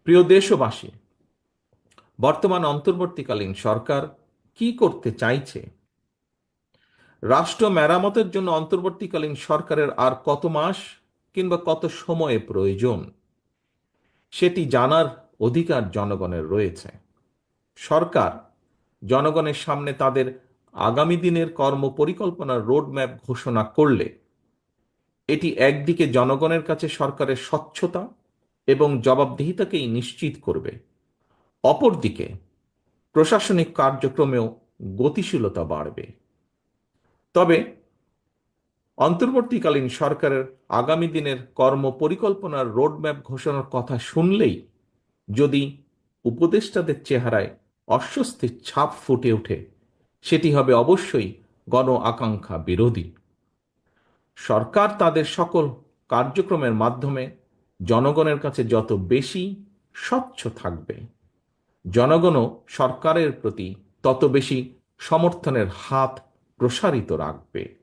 প্রিয় দেশবাসী, বর্তমান অন্তর্বর্তীকালীন সরকার কি করতে চাইছে? রাষ্ট্র মেরামতের জন্য অন্তর্বর্তীকালীন সরকারের আর কত মাস কিংবা কত সময়ে প্রয়োজন, সেটি জানার অধিকার জনগণের রয়েছে। সরকার জনগণের সামনে তাদের আগামী দিনের কর্মপরিকল্পনার রোডম্যাপ ঘোষণা করলে এটি একদিকে জনগণের কাছে সরকারের স্বচ্ছতা এবং জবাবদিহিতাকেই নিশ্চিত করবে, অপরদিকে প্রশাসনিক কার্যক্রমেও গতিশীলতা বাড়বে। তবে অন্তর্বর্তীকালীন সরকারের আগামী দিনের কর্মপরিকল্পনার রোডম্যাপ ঘোষণার কথা শুনলেই যদি উপদেষ্টাদের চেহারায় অস্বস্তির ছাপ ফুটে ওঠে, সেটি হবে অবশ্যই গণ আকাঙ্ক্ষা বিরোধী। সরকার তাদের সকল কার্যক্রমের মাধ্যমে জনগণের কাছে যত বেশি স্বচ্ছ থাকবে, জনগণও সরকারের প্রতি তত বেশি সমর্থনের হাত প্রসারিত রাখবে।